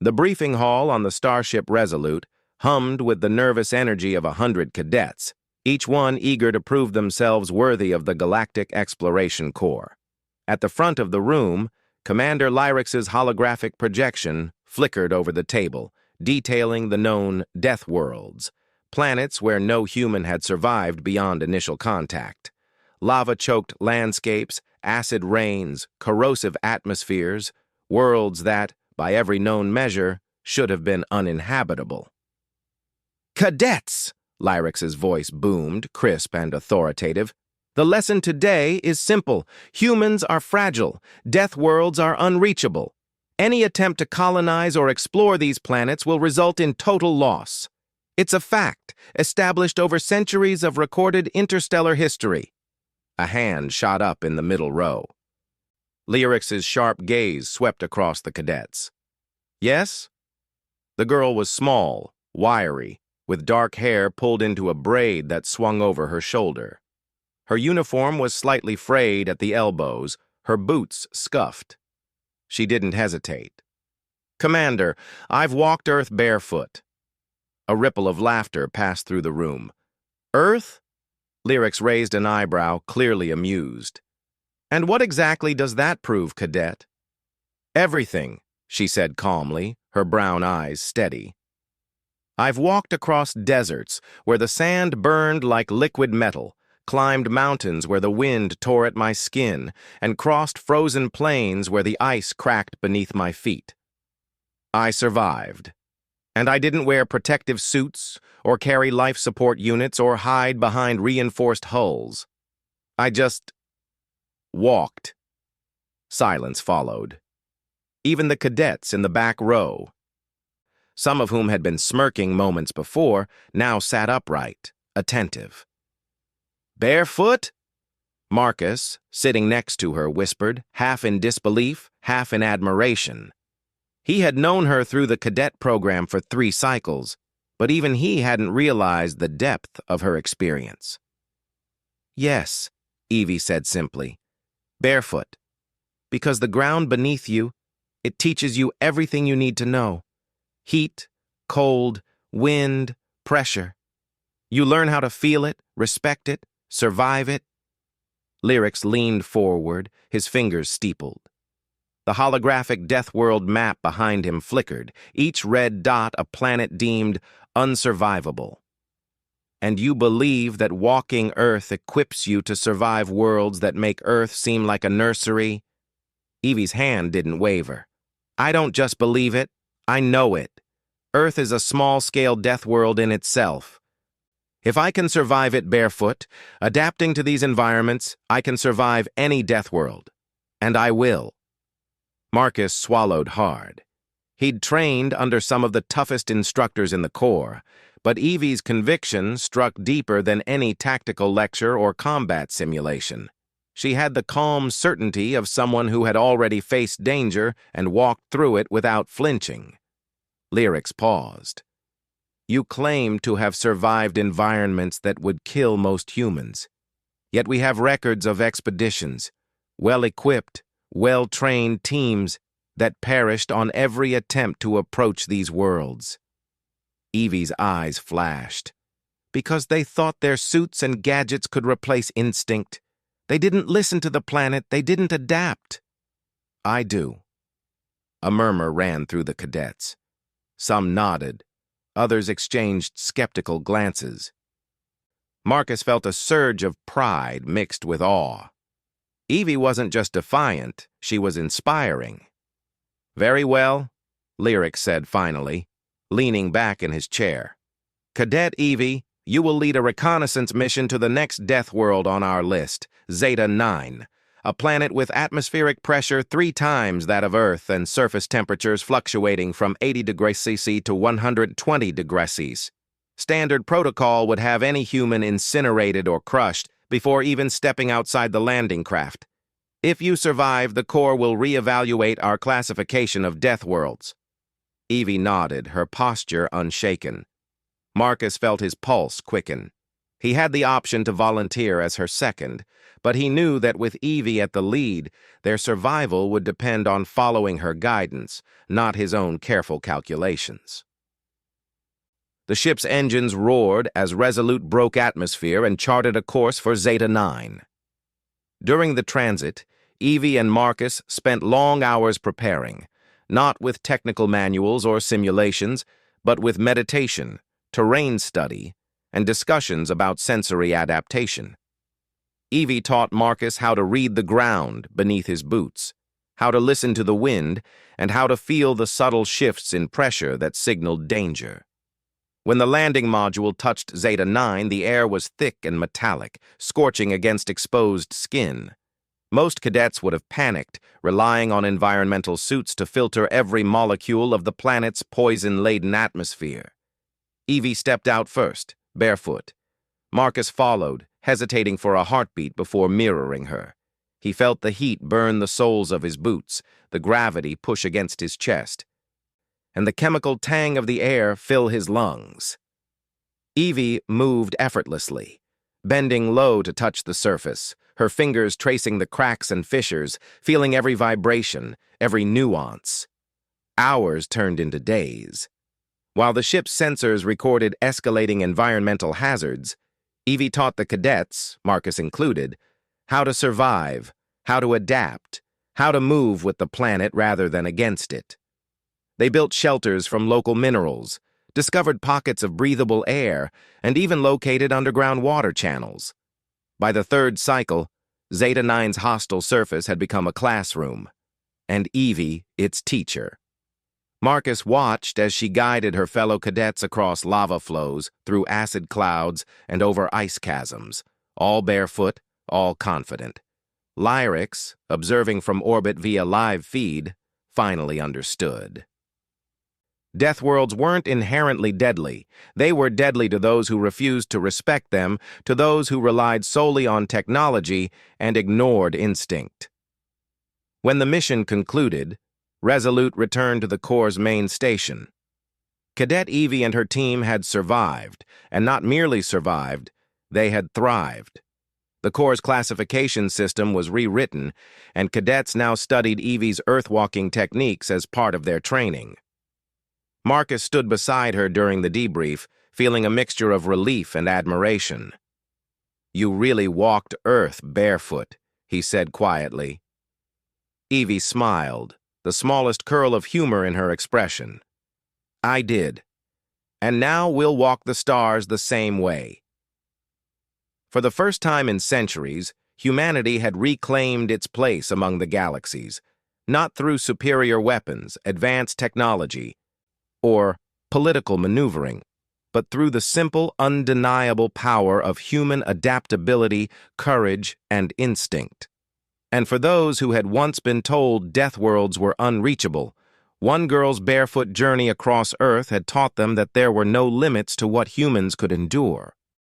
The briefing hall on the Starship Resolute hummed with the nervous energy of 100 cadets, each one eager to prove themselves worthy of the Galactic Exploration Corps. At the front of the room, Commander Lyrix's holographic projection flickered over the table, detailing the known Deathworlds, planets where no human had survived beyond initial contact. Lava-choked landscapes, acid rains, corrosive atmospheres, worlds that, by every known measure, should have been uninhabitable. "Cadets!" Lyrix's voice boomed, crisp and authoritative. "The lesson today is simple. Humans are fragile. Deathworlds are unreachable. Any attempt to colonize or explore these planets will result in total loss. It's a fact, established over centuries of recorded interstellar history." A hand shot up in the middle row. Lyrix's sharp gaze swept across the cadets. "Yes?" The girl was small, wiry, with dark hair pulled into a braid that swung over her shoulder. Her uniform was slightly frayed at the elbows, her boots scuffed. She didn't hesitate. "Commander, I've walked Earth barefoot." A ripple of laughter passed through the room. "Earth?" Lyrix raised an eyebrow, clearly amused. "And what exactly does that prove, cadet?" "Everything," she said calmly, her brown eyes steady. "I've walked across deserts where the sand burned like liquid metal, climbed mountains where the wind tore at my skin, and crossed frozen plains where the ice cracked beneath my feet. I survived. And I didn't wear protective suits, or carry life support units, or hide behind reinforced hulls. I just walked." Silence followed. Even the cadets in the back row, some of whom had been smirking moments before, now sat upright, attentive. "Barefoot?" Marcus, sitting next to her, whispered, half in disbelief, half in admiration. He had known her through the cadet program for 3 cycles, but even he hadn't realized the depth of her experience. "Yes," Evie said simply, "barefoot. Because the ground beneath you, it teaches you everything you need to know. Heat, cold, wind, pressure. You learn how to feel it, respect it, survive it." Lyrix leaned forward, his fingers steepled. The holographic Deathworld map behind him flickered, each red dot a planet deemed unsurvivable. "And you believe that walking Earth equips you to survive worlds that make Earth seem like a nursery?" Evie's hand didn't waver. "I don't just believe it, I know it. Earth is a small-scale death world in itself. If I can survive it barefoot, adapting to these environments, I can survive any death world. And I will." Marcus swallowed hard. He'd trained under some of the toughest instructors in the Corps, but Evie's conviction struck deeper than any tactical lecture or combat simulation. She had the calm certainty of someone who had already faced danger and walked through it without flinching. Lyrix paused. "You claim to have survived environments that would kill most humans. Yet we have records of expeditions, well-equipped, well-trained teams that perished on every attempt to approach these worlds." Evie's eyes flashed. "Because they thought their suits and gadgets could replace instinct. They didn't listen to the planet, they didn't adapt." "I do." A murmur ran through the cadets. Some nodded, others exchanged skeptical glances. Marcus felt a surge of pride mixed with awe. Evie wasn't just defiant, she was inspiring. "Very well," Lyrix said finally, leaning back in his chair. "Cadet Evie, you will lead a reconnaissance mission to the next death world on our list, Zeta 9, a planet with atmospheric pressure 3 times that of Earth and surface temperatures fluctuating from 80 degrees Celsius to 120 degrees Celsius. Standard protocol would have any human incinerated or crushed before even stepping outside the landing craft. If you survive, the Corps will reevaluate our classification of death worlds." Evie nodded, her posture unshaken. Marcus felt his pulse quicken. He had the option to volunteer as her second, but he knew that with Evie at the lead, their survival would depend on following her guidance, not his own careful calculations. The ship's engines roared as Resolute broke atmosphere and charted a course for Zeta 9. During the transit, Evie and Marcus spent long hours preparing, not with technical manuals or simulations, but with meditation, terrain study, and discussions about sensory adaptation. Evie taught Marcus how to read the ground beneath his boots, how to listen to the wind, and how to feel the subtle shifts in pressure that signaled danger. When the landing module touched Zeta 9, the air was thick and metallic, scorching against exposed skin. Most cadets would have panicked, relying on environmental suits to filter every molecule of the planet's poison-laden atmosphere. Evie stepped out first, barefoot. Marcus followed, hesitating for a heartbeat before mirroring her. He felt the heat burn the soles of his boots, the gravity push against his chest, and the chemical tang of the air fill his lungs. Evie moved effortlessly, bending low to touch the surface, her fingers tracing the cracks and fissures, feeling every vibration, every nuance. Hours turned into days. While the ship's sensors recorded escalating environmental hazards, Evie taught the cadets, Marcus included, how to survive, how to adapt, how to move with the planet rather than against it. They built shelters from local minerals, discovered pockets of breathable air, and even located underground water channels. By the third cycle, Zeta 9's hostile surface had become a classroom, and Evie its teacher. Marcus watched as she guided her fellow cadets across lava flows, through acid clouds, and over ice chasms, all barefoot, all confident. Lyrics, observing from orbit via live feed, finally understood. Deathworlds weren't inherently deadly. They were deadly to those who refused to respect them, to those who relied solely on technology and ignored instinct. When the mission concluded, Resolute returned to the Corps' main station. Cadet Evie and her team had survived, and not merely survived, they had thrived. The Corps' classification system was rewritten, and cadets now studied Evie's earthwalking techniques as part of their training. Marcus stood beside her during the debrief, feeling a mixture of relief and admiration. "You really walked Earth barefoot," he said quietly. Evie smiled, the smallest curl of humor in her expression. "I did. And now we'll walk the stars the same way." For the first time in centuries, humanity had reclaimed its place among the galaxies, not through superior weapons, advanced technology, or political maneuvering, but through the simple, undeniable power of human adaptability, courage, and instinct. And for those who had once been told Deathworlds were unreachable, one girl's barefoot journey across Earth had taught them that there were no limits to what humans could endure.